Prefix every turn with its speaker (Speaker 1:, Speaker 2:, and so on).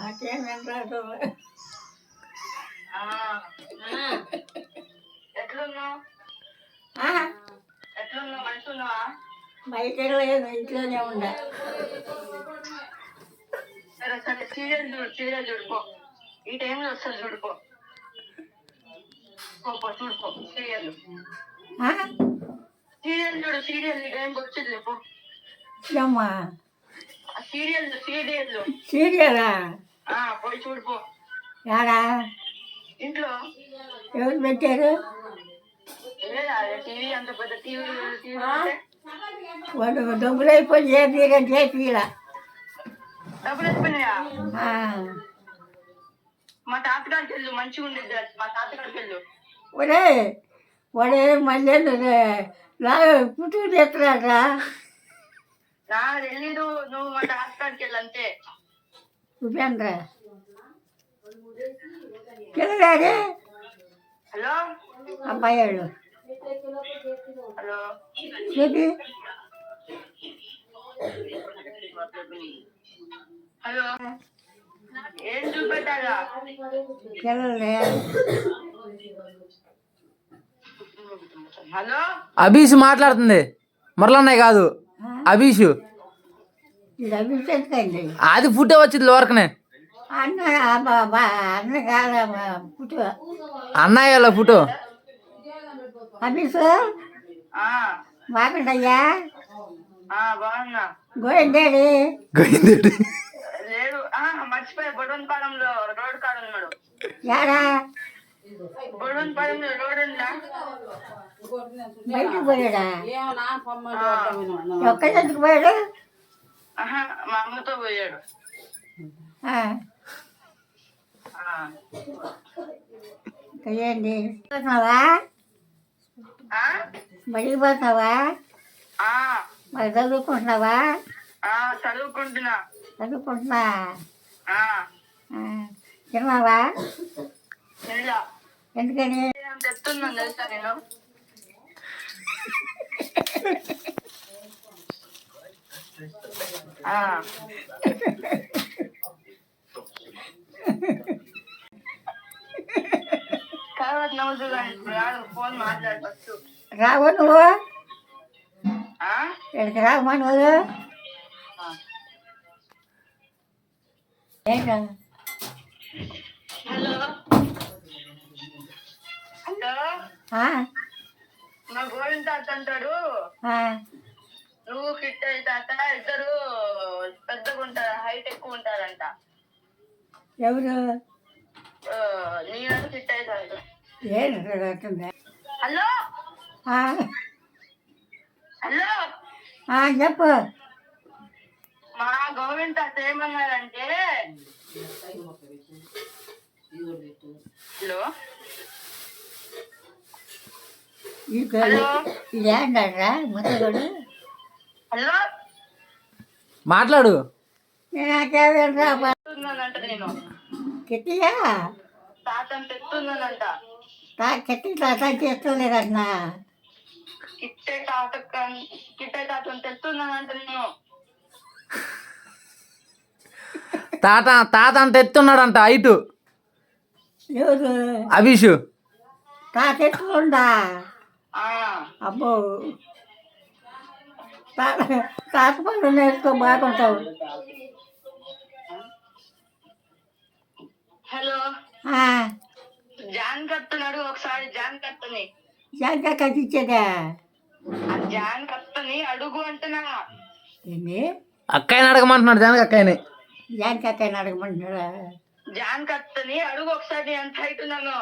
Speaker 1: నాకేం వినరాదు.
Speaker 2: ఎట్లున్నావు? ఎట్లున్నావు? మంచున్నావా?
Speaker 1: బయట లేదు, ఇంట్లోనే ఉండా.
Speaker 2: సరే సరే, సీరియల్ చూడుకో. ఈ టైంలో వస్తుంది చూడుకో. చూడుకో సీరియల్ చూడు. సీరియల్ ఈ టైంకి వచ్చింది పో.
Speaker 1: అమ్మా
Speaker 2: సీరియలా పోయి చూడుకో.
Speaker 1: యాడా
Speaker 2: ఇంట్లో
Speaker 1: ఎవరు పెట్టారు?
Speaker 2: టీవీ అంత పెద్ద టీవీ
Speaker 1: వాడు డబ్బులు అయిపోయి చేపిలా.
Speaker 2: డబ్బులు అయిపోయినాయా? మా తాతగారికి వెళ్ళు, మంచిగా ఉండేది. మా తాతగారికి వెళ్ళు.
Speaker 1: ఒరే వాడే మళ్ళీ పుట్టు తెస్తున్నారా?
Speaker 2: నా తెలీదు, నువ్వు మా తాతగారికి వెళ్ళు అంతే.
Speaker 1: ఉపేంద్ర పిల్లలాడే.
Speaker 2: హలో
Speaker 1: అబ్బాయి వాళ్ళు
Speaker 2: హలో
Speaker 1: చెప్పి
Speaker 2: హలో ఏం చూపెట్టాలా?
Speaker 1: పిల్లలే.
Speaker 2: హలో
Speaker 3: అభీష్ మాట్లాడుతుంది, మురళన్నయ్య కాదు అభీష్.
Speaker 1: ఇది అభిషేకండి.
Speaker 3: అది ఫుటే వచ్చింది లోరకనే.
Speaker 1: అన్న అన్న కాదమ్మా పుట్టు
Speaker 3: అన్నయ్య ఫోటో.
Speaker 1: అభిషు బాగుండయ్యా.
Speaker 2: బాగున్నా.
Speaker 1: గోయిందేడి
Speaker 3: గోయిందేడి
Speaker 2: లేడు, మర్చిపోయా. బొడవనపాలెంలో రోడ్డు కాడ ఉన్నాడు.
Speaker 1: యాడా?
Speaker 2: బొడవనపాలెంలో రోడ్డు ఉందా?
Speaker 1: బయటికి పోయాడా? ఒక్కళ్ళెందుకు పోయాడు?
Speaker 2: మా అమ్మతో పోయాడు.
Speaker 1: ఏంటి పోతున్నావా? బడికి పోతున్నావా? మరి చదువుకుంటున్నావా?
Speaker 2: చదువుకుంటున్నా.
Speaker 1: తిన్నావా?
Speaker 2: ఇలా
Speaker 1: ఎందుకని?
Speaker 2: చెప్తున్నాను తెలుసా నేను. తర్వాత నవ్వుతూ ఫోన్ మాట్లాడవచ్చు.
Speaker 1: రావు నువ్వు ఇక్కడికి రావమ్మా నువ్వు. ఏంటా?
Speaker 2: హలో హలో మా గోవింద తాత అంటాడు, నువ్వు కిట్ అయి తాత ఇద్దరు పెద్దగా ఉంటారు, హైట్ ఎక్కువ ఉంటారంట.
Speaker 1: ఎవరు?
Speaker 2: నేను కిట్ అయి తాత.
Speaker 1: ఏంటండి?
Speaker 2: హలో హలో
Speaker 1: చెప్పు.
Speaker 2: మా గోవింద తాత ఏమన్నారంటే, హలో
Speaker 1: ఇదేంటరా ముద్దగడు?
Speaker 2: హలో
Speaker 3: మాట్లాడు.
Speaker 2: తెస్తున్నానంట నేను.
Speaker 1: కిట్టియా
Speaker 2: తాతను తెస్తున్నానంట.
Speaker 1: కిట్టి తాత చేస్తలేదన్నా.
Speaker 2: కిట్టే తాతను తెస్తున్నానంట నేను.
Speaker 3: తాత అంత ఎత్తున్నాడంట హైటు.
Speaker 1: ఎవరు?
Speaker 3: అభీష్.
Speaker 1: తాత ఎత్తుందా? అబ్బో, తాత పనులు నేర్చుకో, బాగుంటావు.
Speaker 2: హలో జాన్ కత్తనాడు ఒకసారి. జాన్
Speaker 1: కత్తి ఇచ్చేదా?
Speaker 2: జాన్ కత్తని అడుగు అంటున్నా.
Speaker 1: ఏంటి?
Speaker 3: అక్కయ్యని అడగమంటున్నాడు. జానకి అక్కయ్యని.
Speaker 1: జాన్ కత్తని అడగమంటున్నాడా?
Speaker 2: జాన్ కత్తని అడుగు ఒకసారి. ఎంత హైట్ ఉన్నాను?